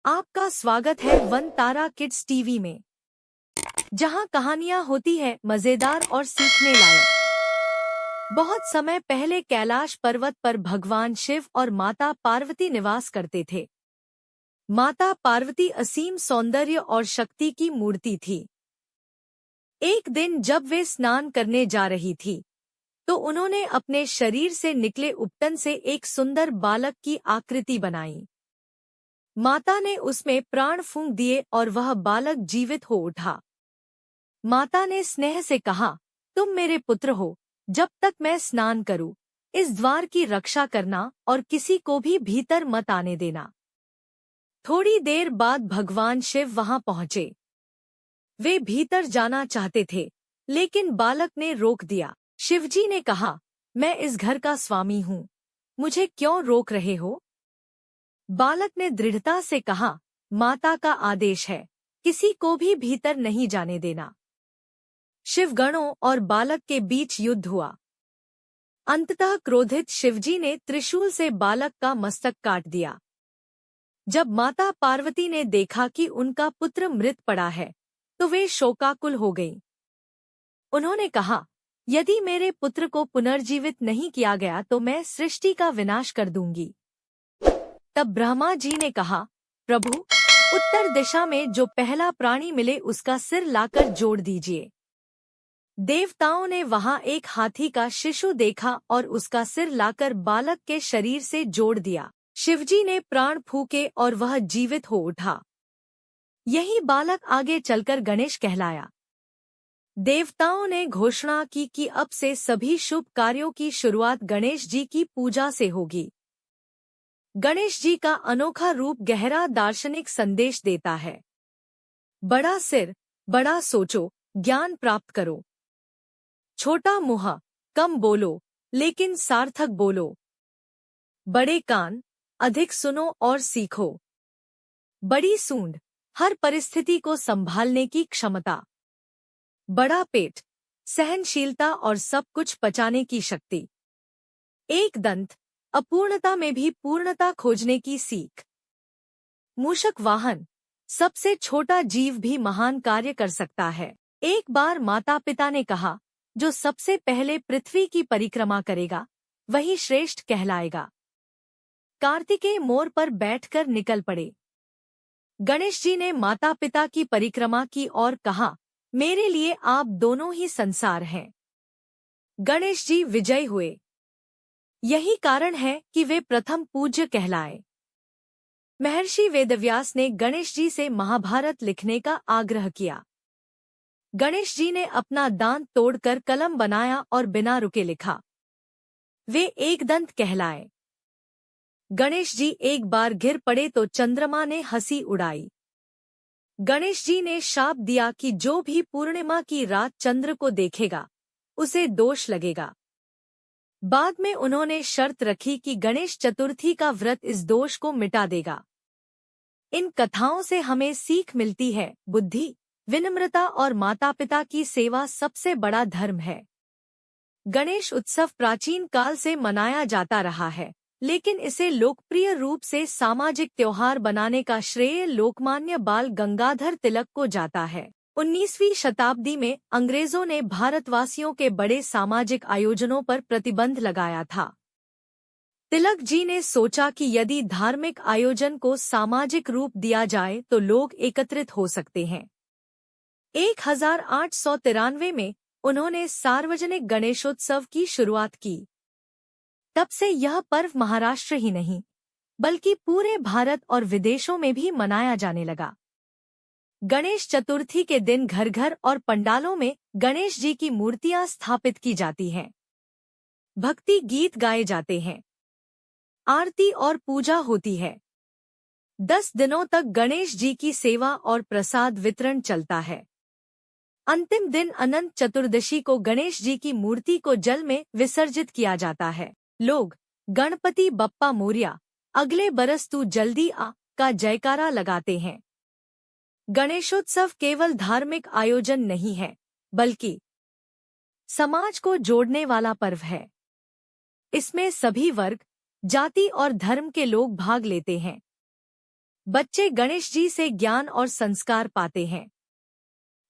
आपका स्वागत है वन तारा किड्स टीवी में, जहां कहानियां होती है मजेदार और सीखने लायक। बहुत समय पहले कैलाश पर्वत पर भगवान शिव और माता पार्वती निवास करते थे। माता पार्वती असीम सौंदर्य और शक्ति की मूर्ति थी। एक दिन जब वे स्नान करने जा रही थी, तो उन्होंने अपने शरीर से निकले उपटन से एक सुंदर बालक की आकृति बनाई। माता ने उसमें प्राण फूंक दिए और वह बालक जीवित हो उठा। माता ने स्नेह से कहा, तुम मेरे पुत्र हो। जब तक मैं स्नान करूं, इस द्वार की रक्षा करना और किसी को भी भीतर मत आने देना। थोड़ी देर बाद भगवान शिव वहां पहुंचे। वे भीतर जाना चाहते थे, लेकिन बालक ने रोक दिया। शिवजी ने कहा, मैं इस घर का स्वामी हूँ, मुझे क्यों रोक रहे हो? बालक ने दृढ़ता से कहा, माता का आदेश है, किसी को भी भीतर नहीं जाने देना। शिवगणों और बालक के बीच युद्ध हुआ। अंततः क्रोधित शिवजी ने त्रिशूल से बालक का मस्तक काट दिया। जब माता पार्वती ने देखा कि उनका पुत्र मृत पड़ा है, तो वे शोकाकुल हो गईं। उन्होंने कहा, यदि मेरे पुत्र को पुनर्जीवित नहीं किया गया तो मैं सृष्टि का विनाश कर दूंगी। तब ब्रह्मा जी ने कहा, प्रभु, उत्तर दिशा में जो पहला प्राणी मिले उसका सिर लाकर जोड़ दीजिए। देवताओं ने वहां एक हाथी का शिशु देखा और उसका सिर लाकर बालक के शरीर से जोड़ दिया। शिवजी ने प्राण फूके और वह जीवित हो उठा। यही बालक आगे चलकर गणेश कहलाया। देवताओं ने घोषणा की कि अब से सभी शुभ कार्यों की शुरुआत गणेश जी की पूजा से होगी। गणेश जी का अनोखा रूप गहरा दार्शनिक संदेश देता है। बड़ा सिर, बड़ा सोचो, ज्ञान प्राप्त करो। छोटा मुंह, कम बोलो, लेकिन सार्थक बोलो। बड़े कान, अधिक सुनो और सीखो। बड़ी सूंड, हर परिस्थिति को संभालने की क्षमता। बड़ा पेट, सहनशीलता और सब कुछ पचाने की शक्ति। एक दंत, अपूर्णता में भी पूर्णता खोजने की सीख। मूषक वाहन, सबसे छोटा जीव भी महान कार्य कर सकता है। एक बार माता पिता ने कहा, जो सबसे पहले पृथ्वी की परिक्रमा करेगा, वही श्रेष्ठ कहलाएगा। कार्तिकेय मोर पर बैठकर निकल पड़े। गणेश जी ने माता पिता की परिक्रमा की और कहा, मेरे लिए आप दोनों ही संसार हैं। गणेश जी विजयी हुए। यही कारण है कि वे प्रथम पूज्य कहलाए। महर्षि वेदव्यास ने गणेश जी से महाभारत लिखने का आग्रह किया। गणेश जी ने अपना दांत तोड़कर कलम बनाया और बिना रुके लिखा। वे एकदंत कहलाए। गणेश जी एक बार गिर पड़े तो चंद्रमा ने हंसी उड़ाई। गणेश जी ने शाप दिया कि जो भी पूर्णिमा की रात चंद्र को देखेगा, उसे दोष लगेगा। बाद में उन्होंने शर्त रखी कि गणेश चतुर्थी का व्रत इस दोष को मिटा देगा। इन कथाओं से हमें सीख मिलती है, बुद्धि, विनम्रता और माता पिता की सेवा सबसे बड़ा धर्म है। गणेश उत्सव प्राचीन काल से मनाया जाता रहा है, लेकिन इसे लोकप्रिय रूप से सामाजिक त्योहार बनाने का श्रेय लोकमान्य बाल गंगाधर तिलक को जाता है। 19वीं शताब्दी में अंग्रेजों ने भारतवासियों के बड़े सामाजिक आयोजनों पर प्रतिबंध लगाया था। तिलक जी ने सोचा कि यदि धार्मिक आयोजन को सामाजिक रूप दिया जाए तो लोग एकत्रित हो सकते हैं। 1893 में उन्होंने सार्वजनिक गणेशोत्सव की शुरुआत की। तब से यह पर्व महाराष्ट्र ही नहीं, बल्कि पूरे भारत और विदेशों में भी मनाया जाने लगा। गणेश चतुर्थी के दिन घर घर और पंडालों में गणेश जी की मूर्तियां स्थापित की जाती हैं। भक्ति गीत गाए जाते हैं। आरती और पूजा होती है। 10 दिनों तक गणेश जी की सेवा और प्रसाद वितरण चलता है। अंतिम दिन अनंत चतुर्दशी को गणेश जी की मूर्ति को जल में विसर्जित किया जाता है। लोग गणपति बप्पा मोरया, अगले बरस तू जल्दी आ का जयकारा लगाते हैं। गणेशोत्सव केवल धार्मिक आयोजन नहीं है, बल्कि समाज को जोड़ने वाला पर्व है। इसमें सभी वर्ग, जाति और धर्म के लोग भाग लेते हैं। बच्चे गणेश जी से ज्ञान और संस्कार पाते हैं।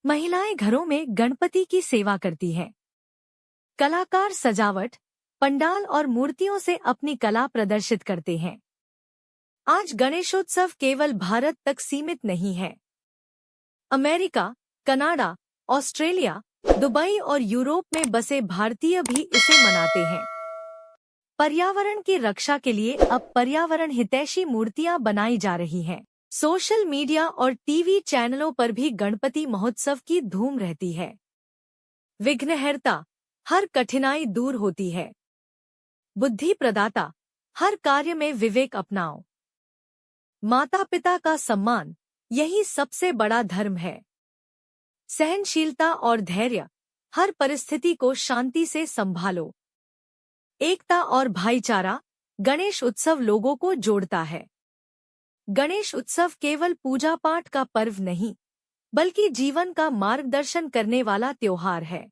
महिलाएं घरों में गणपति की सेवा करती हैं। कलाकार सजावट, पंडाल और मूर्तियों से अपनी कला प्रदर्शित करते हैं। आज गणेशोत्सव केवल भारत तक सीमित नहीं है। अमेरिका, कनाडा, ऑस्ट्रेलिया, दुबई और यूरोप में बसे भारतीय भी इसे मनाते हैं। पर्यावरण की रक्षा के लिए अब पर्यावरण हितैषी मूर्तियां बनाई जा रही हैं। सोशल मीडिया और टीवी चैनलों पर भी गणपति महोत्सव की धूम रहती है। विघ्नहर्ता, हर कठिनाई दूर होती है। बुद्धि प्रदाता, हर कार्य में विवेक अपनाओ। माता पिता का सम्मान, यही सबसे बड़ा धर्म है। सहनशीलता और धैर्य, हर परिस्थिति को शांति से संभालो। एकता और भाईचारा, गणेश उत्सव लोगों को जोड़ता है। गणेश उत्सव केवल पूजा पाठ का पर्व नहीं, बल्कि जीवन का मार्गदर्शन करने वाला त्योहार है।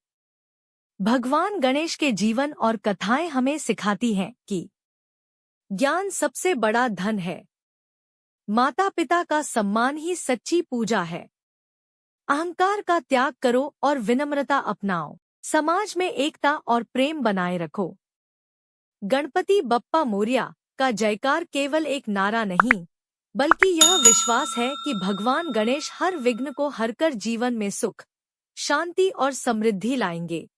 भगवान गणेश के जीवन और कथाएं हमें सिखाती हैं कि ज्ञान सबसे बड़ा धन है। माता पिता का सम्मान ही सच्ची पूजा है। अहंकार का त्याग करो और विनम्रता अपनाओ। समाज में एकता और प्रेम बनाए रखो। गणपति बप्पा मोरिया का जयकार केवल एक नारा नहीं, बल्कि यह विश्वास है कि भगवान गणेश हर विघ्न को हरकर जीवन में सुख, शांति और समृद्धि लाएंगे।